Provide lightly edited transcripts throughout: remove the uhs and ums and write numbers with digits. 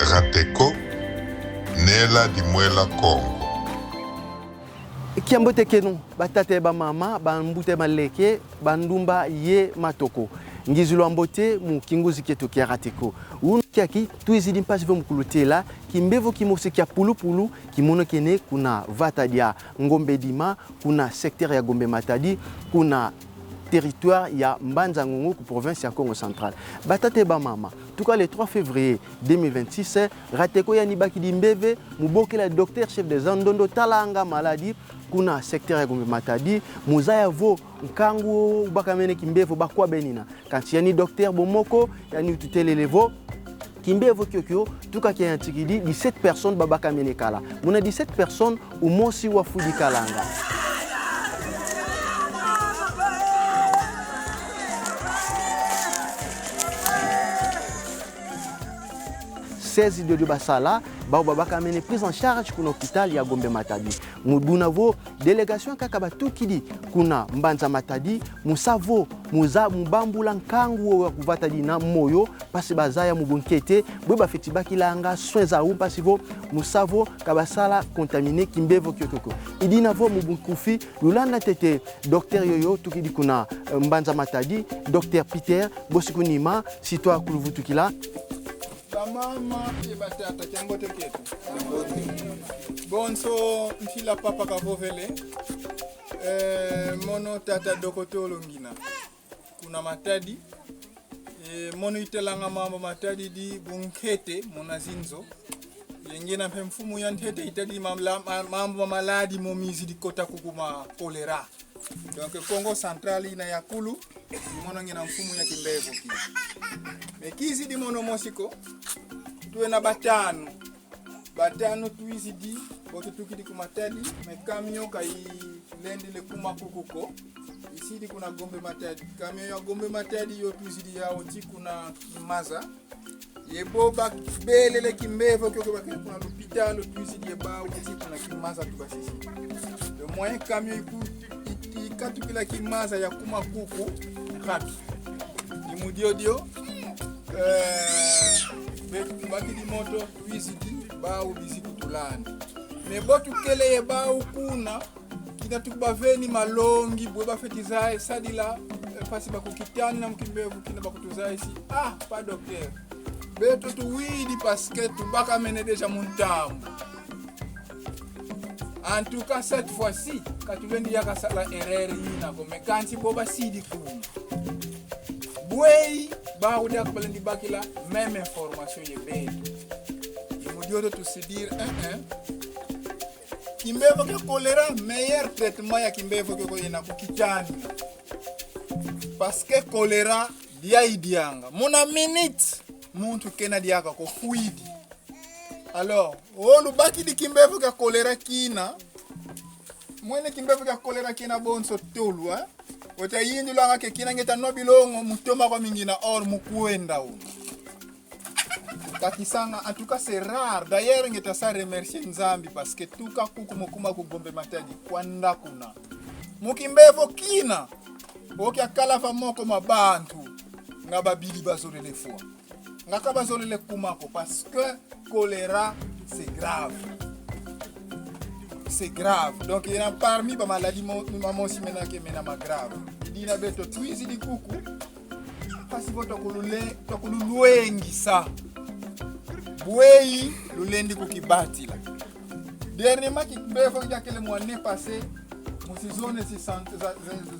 Rateko, Nela Dimwela Congo. Kiambote kenu, batate ba mama, bambute maleke, bandumba ye matoko. Ngizulu ambote mu kinguzi ketu kia Rateko. Kiaki, tuizidi mpasi vyo mkulutela, kimbevo kimose kia pulu pulu, kimono kene kuna vatadia ngombe dima, kuna secteur ya Gombe Matadi, kuna territoire ya Mbanza Ngongo, province ya Congo Central. Batate ba mama, tout cas le 3 février 2026, Rateko ya nibaki di mbeve, muboke la docteur chef de Zandondo talanga maladie, kuna secteur ya Gombe Matadi, muzaya vo nkangu bakamene kimbevo bakwa benina. Quand yani docteur bomoko, yani tutele levo, Kimbevo Kyokyo, tout cas qui est antiquidi, 17 personnes babaka menekala. Mon a 17 personnes au Monsi Wafudi Kalanga. De Basala, babaka mene prise en charge pour l'hôpital ya Gombe Matadi. Mudunavo délégation kakabatu kidi kuna Mbanza Matadi, musavo muza mubambula nkangu wa kuvatadi na moyo pasi bazaya mubunkete bweba fetiba kilanga soins za u pasivo musavo kabasala contaminé kimbevo kyokoko. Idinavo mubunkufi lulanda tete docteur yoyo tukidi kuna Mbanza Matadi, docteur Peter Bosikunima sitwa kuluvutukila. Mama et batata kiambote ketu. Bonso mfila papa kavovele. Mono tata dokotolo ngina. Kuna Matadi. Mono itelanga mama Matadi di bunkete monazinzo. Yengena mfumu yantete itadi mambo maladi momizi di kota kukuma kolera. Donc Congo Central ina yakulu mono ngina mfumu ya kimbevo ki. Mekizi di mono mosiko tuwe na batano tuizidi bote tukidi kumatadi mekamio kai lendi le kuma kukuko isidi kuna Gombe Matadi kamio ya Gombe Matadi yo tuizidi ya oti kuna Kimaza yeboba belele kimbevo kyoko bakina kuna l'hôpital tuizidi yeba oti kuna Kimaza tubasisi le moyen kamio ikatu kila Kimaza ya kuma kuku katu imudio baki di moto visiti bau visiti tulani me botu kele ye bau kuna kina tukubaveni malongi bweba fetizae sadila pasi bakukitani na mkimbevu kina bakutuzae si pas docteur beto tuwidi parce tubaka mene deja muntamu en tout cas cette fois-ci katuvendi yaka sala erreur yina ko mekansi boba sidi kuma bwei ba udia kupalendi bakila même information yebeto imudio to se dire kimbevo ke kolera meilleur traitement ya kimbevo ke koyena kukitani parce que kolera dia idianga mona minute muntu kena diaka ko fuidi alors olu baki di kimbevo ke kolera kina mwene kimbevo ke kolera kina bonso tolu Ota yindi langa ke kina ngeta nobilongo mutoma kwa mingina or mukuenda u. Kakisanga en tout cas c'est rare. D'ailleurs ngeta sa remercier Nzambi parce que tuka kuku mukuma ku Gombe Matadi kwanda kuna. Mukimbevo kina. Oki akala fa moko mabantu ngababili bazole le fois. Ngaka bazole le kumako parce que choléra c'est grave. C'est grave. Donc il y a parmi les maladies maman si mena ke mena ma grave. Il dit na beto twizi di kuku. Pasi voto kululuengi sa. Bwei lulendi kukibati la. Dernièrement qui befo ya kele mois passé, mu zone si santé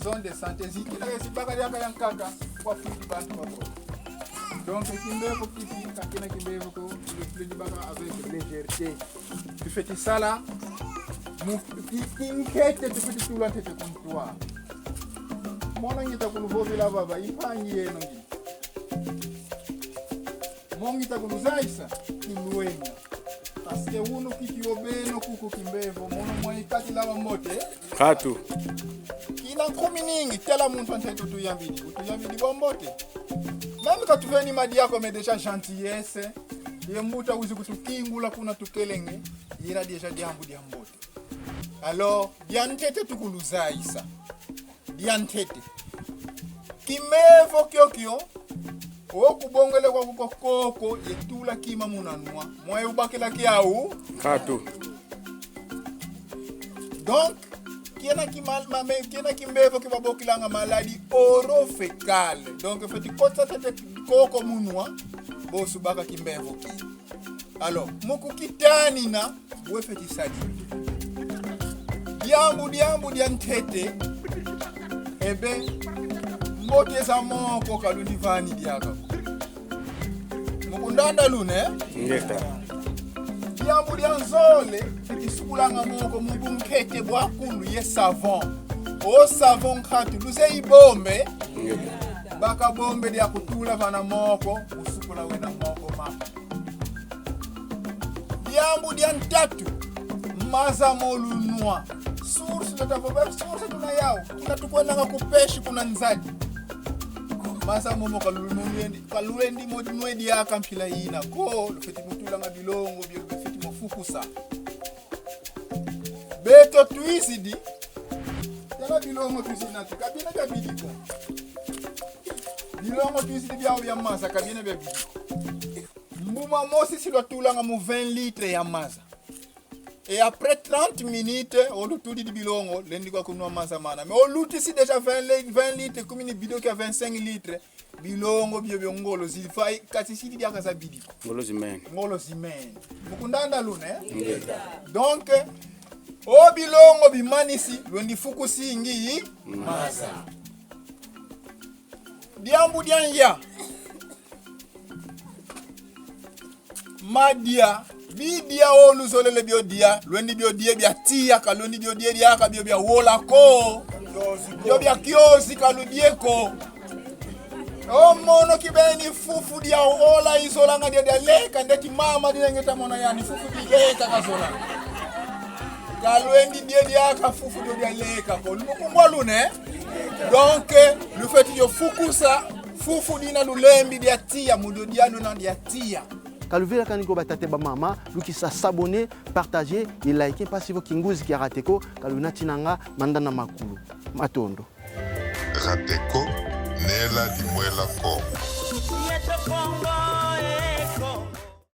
zone de santé ziki la si baka ya kaka kwa fiti bantu bako. Donc kimbevo kiti kakena kimbevo ko le plus baka avec légèreté. Tu fais ça là. Kinkete tupiti tula tete kuntua. Mona ngita kuluvovila baba ipangi yeno ngi. Mongita kuluzaisa kuluwenga. Parce que uno kikiobeno kuku kimbevo mono mwa ikati lava mote. Katu. Kina nkominingi tela muntu anteto tuyambidi. Utuyambidi bombote. Même quand tu veux ni madi yako mais déjà gentillesse. Yembuta uzi kutukingula kuna tukelenge. Yira déjà diambu diambote. Alors, diantete tukuluzaisa. Diantete. Kimevo kyokyo. okubongele kwa kukoko yetula kima munanwa moye ubakela kiau Katu. donc kiena kimbevo kibabokilanga maladi orofecale donc feti kotsa tete koko munwa bosu baka kimbevo ki alors muku kitani na we feti sadi diambu diantete ebe mbote za moko kalundi vani diaka mukundanda lune Ngeta. diambu dianzole fitisukulanga moko mubumkete bwakulu ye savon o savon khatu luze ibombe Ngeta. baka bombe dia kutula vana moko usukula wena moko mapa diambu diantatu maza molunwa source de tavober source tuna yao kuna tukwenda kupeshi kuna nzadi masa momo kaluendi modi nwedi yaka mpila ina ko lufeti mutula nga bilongo byo lufeti mofukusa beto tuisidi yana bilongo tuisina kabina kabidiko bilongo tuisidi byao bya masa kabina bya bidiko mbuma mosi silotula nga mu 20 litres ya masa. Et après 30 minutes, on tout dit bilongo, lundi quoi qu'on masa mana. Mais on loue ici déjà 20 litres, comme une bidon qui a 25 litres. Bilongo bio ngolo zilfai katisi dia kaza bidi. Ngolo zimen. Ngolo zimen. Mukundanda lune. Donc o bilongo bimanisi lundi fukusi ngi masa. Diambu dianja. Madia bidia olu zolele biodia lwendi biodia bia tia kalundi biodia dia ka biobia wola ko biobia kiosi kaludieko o mono kibeni fufu dia ola izolanga dia leka ndeti mama dia ngeta mona yani fufu dileka kazola kalwendi dia ka fufu dia leka ko lumukungwa lune donc le fait yo fukusa fufu dina lulembi dia tia mudodia no na dia tia Kaluvela kaniko batate ba mama lukisa s'abonner, partager et liker parce que kinguzi ki rateko kaluna tinanga mandana makulu matondo Rateko nela di mwela ko.